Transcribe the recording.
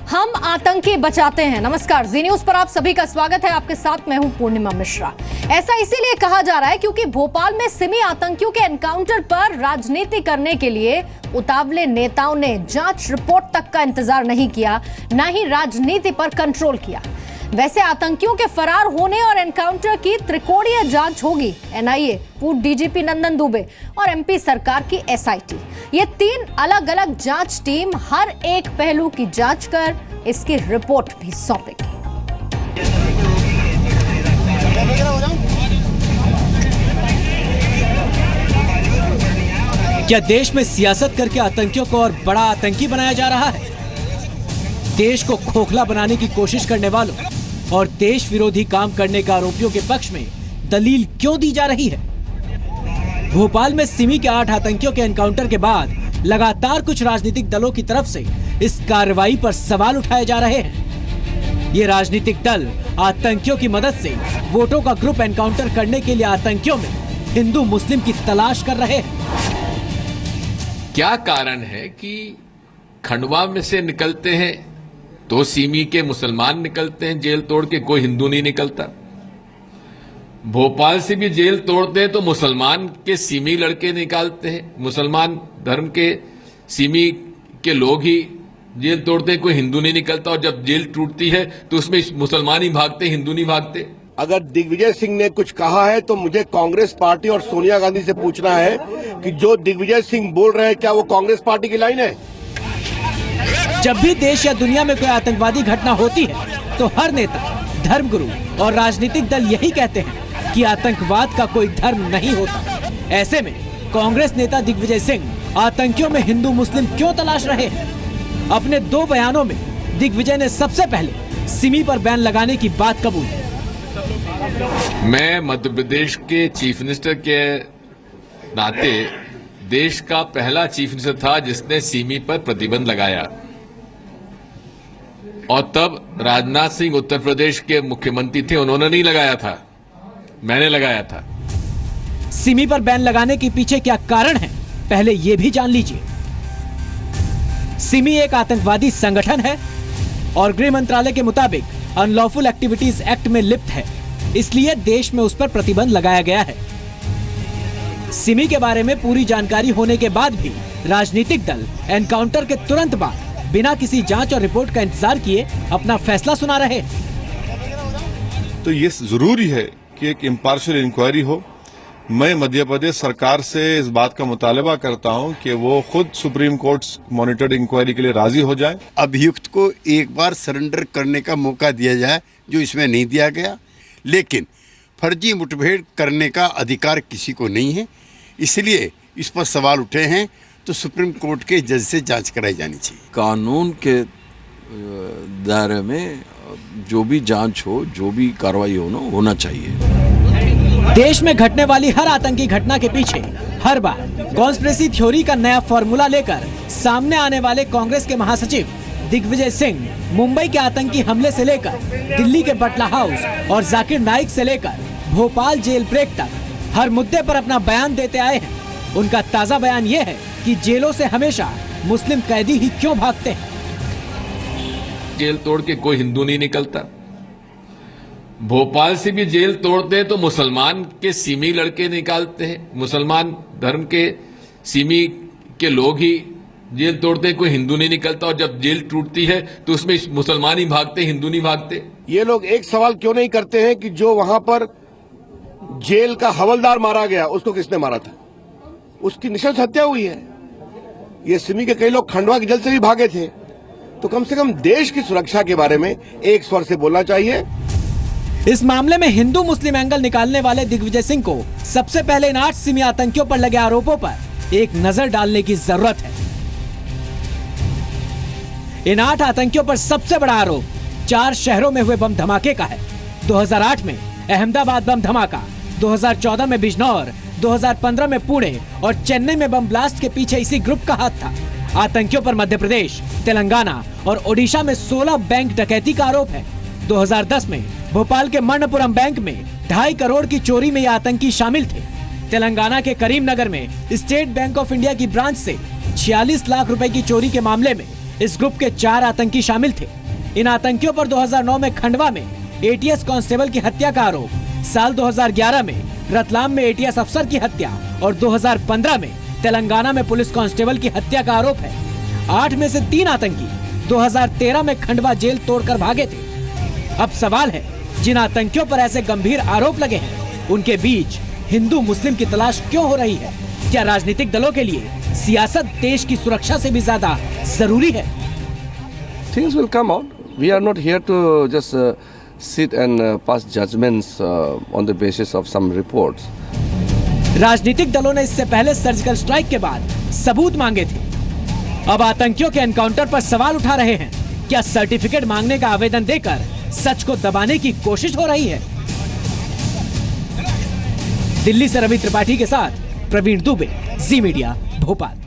हम आतंकी बचाते हैं। नमस्कार, जी न्यूज पर आप सभी का स्वागत है। आपके साथ मैं हूं पूर्णिमा मिश्रा। ऐसा इसीलिए कहा जा रहा है क्योंकि भोपाल में सिमी आतंकियों के एनकाउंटर पर राजनीति करने के लिए उतावले नेताओं ने जांच रिपोर्ट तक का इंतजार नहीं किया, न ही राजनीति पर कंट्रोल किया। वैसे आतंकियों के फरार होने और एनकाउंटर की त्रिकोणीय जांच होगी। एनआईए, पूर्व डीजीपी नंदन दुबे और एमपी सरकार की एसआईटी, ये तीन अलग अलग जांच टीम हर एक पहलू की जांच कर इसकी रिपोर्ट भी सौंपेगी। क्या देश में सियासत करके आतंकियों को और बड़ा आतंकी बनाया जा रहा है? देश को खोखला बनाने की कोशिश करने वालों और देश विरोधी काम करने के आरोपियों के पक्ष में दलील क्यों दी जा रही है? भोपाल में सिमी के 8 आतंकियों के एनकाउंटर के बाद लगातार कुछ राजनीतिक दलों की तरफ से इस कार्रवाई पर सवाल उठाए जा रहे हैं। ये राजनीतिक दल आतंकियों की मदद से वोटों का ग्रुप एनकाउंटर करने के लिए आतंकियों में हिंदू मुस्लिम की तलाश कर रहे हैं। क्या कारण है कि खंडवा में से निकलते हैं तो सिमी के मुसलमान निकलते हैं जेल तोड़ के, कोई हिंदू नहीं निकलता। भोपाल से भी जेल तोड़ते हैं तो मुसलमान के सिमी लड़के निकालते हैं, मुसलमान धर्म के सिमी के लोग ही जेल तोड़ते हैं, कोई हिंदू नहीं निकलता। और जब जेल टूटती है तो उसमें मुसलमान ही भागते, हिंदू नहीं भागते। अगर दिग्विजय सिंह ने कुछ कहा है तो मुझे कांग्रेस पार्टी और सोनिया गांधी से पूछना है कि जो दिग्विजय सिंह बोल रहे हैं क्या वो कांग्रेस पार्टी की लाइन है? जब भी देश या दुनिया में कोई आतंकवादी घटना होती है तो हर नेता, धर्मगुरु और राजनीतिक दल यही कहते हैं कि आतंकवाद का कोई धर्म नहीं होता। ऐसे में कांग्रेस नेता दिग्विजय सिंह आतंकियों में हिंदू मुस्लिम क्यों तलाश रहे हैं? अपने 2 बयानों में दिग्विजय ने सबसे पहले सिमी पर बैन लगाने की बात कबूली। मैं मध्य प्रदेश के चीफ मिनिस्टर के नाते देश का पहला चीफ मिनिस्टर था जिसने सिमी पर प्रतिबंध लगाया, और तब राजनाथ सिंह उत्तर प्रदेश के मुख्यमंत्री थे, उन्होंने नहीं लगाया था, मैंने लगाया था। सिमी पर बैन लगाने के पीछे क्या कारण है, पहले ये भी जान लीजिए। सिमी एक आतंकवादी संगठन है और गृह मंत्रालय के मुताबिक अनलॉफुल एक्टिविटीज एक्ट में लिप्त है, इसलिए देश में उस पर प्रतिबंध लगाया गया है। सिमी के बारे में पूरी जानकारी होने के बाद भी राजनीतिक दल एनकाउंटर के तुरंत बाद बिना किसी जांच और रिपोर्ट का इंतजार किए अपना फैसला सुना रहे। तो ये जरूरी है कि एक इम्पार्शियल इंक्वायरी हो। मैं मध्य प्रदेश सरकार से इस बात का मुतालबा करता हूं कि वो खुद सुप्रीम कोर्ट मॉनिटर्ड इंक्वायरी के लिए राजी हो जाए। अभियुक्त को एक बार सरेंडर करने का मौका दिया जाए, जो इसमें नहीं दिया गया। लेकिन फर्जी मुठभेड़ करने का अधिकार किसी को नहीं है, इसलिए इस पर सवाल उठे हैं तो सुप्रीम कोर्ट के जज से जांच कराई जानी चाहिए। कानून के दायरे में जो भी जांच हो, जो भी कार्रवाई होना चाहिए। देश में घटने वाली हर आतंकी घटना के पीछे हर बार कॉन्स्पिरेसी थ्योरी का नया फॉर्मूला लेकर सामने आने वाले कांग्रेस के महासचिव दिग्विजय सिंह मुंबई के आतंकी हमले से लेकर दिल्ली के बटला हाउस और जाकिर नाइक से लेकर भोपाल जेल ब्रेक तक हर मुद्दे पर अपना बयान देते आए हैं। उनका ताजा बयान यह है कि जेलों से हमेशा मुस्लिम कैदी ही क्यों भागते हैं। जेल तोड़ के कोई हिंदू नहीं निकलता। भोपाल से भी जेल तोड़ते हैं तो मुसलमान के सिमी लड़के निकालते हैं, मुसलमान धर्म के सिमी के लोग ही जेल तोड़ते हैं, कोई हिंदू नहीं निकलता। और जब जेल टूटती है तो उसमें मुसलमान ही भागते, हिंदू नहीं भागते। ये लोग एक सवाल क्यों नहीं करते हैं कि जो वहां पर जेल का हवलदार मारा गया उसको किसने मारा था? उसकी निशंस हत्या हुई है। ये सिमी के कई लोग खंडवा की जेल से भी भागे थे। तो कम से कम देश की सुरक्षा के बारे में एक स्वर से बोलना चाहिए। इस मामले में हिंदू मुस्लिम एंगल निकालने वाले दिग्विजय सिंह को सबसे पहले इन 8 सिमी आतंकियों पर लगे आरोपों पर एक नजर डालने की जरूरत है। इन 8 आतंकियों पर सबसे बड़ा आरोप 4 शहरों में हुए बम धमाके का है। 2008 में अहमदाबाद बम धमाका, 2014 में बिजनौर, 2015 में पुणे और चेन्नई में बम ब्लास्ट के पीछे इसी ग्रुप का हाथ था। आतंकियों पर मध्य प्रदेश, तेलंगाना और ओडिशा में 16 बैंक डकैती का आरोप है। 2010 में भोपाल के मणपुरम बैंक में 2.5 करोड़ की चोरी में ये आतंकी शामिल थे। तेलंगाना के करीमनगर में स्टेट बैंक ऑफ इंडिया की ब्रांच से 46 लाख रुपए की चोरी के मामले में इस ग्रुप के 4 आतंकी शामिल थे। इन आतंकियों पर 2009 में खंडवा में एटीएस कांस्टेबल की हत्या का आरोप, साल 2011 में रतलाम में एटीएस अफसर की हत्या और 2015 में तेलंगाना में पुलिस कांस्टेबल की हत्या का आरोप है। 8 में से 3 आतंकी 2013 में खंडवा जेल तोड़कर भागे थे। अब सवाल है, जिन आतंकियों पर ऐसे गंभीर आरोप लगे हैं, उनके बीच हिंदू मुस्लिम की तलाश क्यों हो रही है? क्या राजनीतिक दलों के लिए सियासत देश की सुरक्षा से भी ज्यादा जरूरी है? Things will come out. We are not here to just sit and pass judgments on the basis of some reports. राजनीतिक दलों ने इससे पहले सर्जिकल स्ट्राइक के बाद सबूत मांगे थे। अब आतंकियों के एनकाउंटर पर सवाल उठा रहे हैं। क्या सर्टिफिकेट मांगने का आवेदन देकर सच को दबाने की कोशिश हो रही है? दिल्ली से रवि त्रिपाठी के साथ प्रवीण दुबे, जी मीडिया, भोपाल।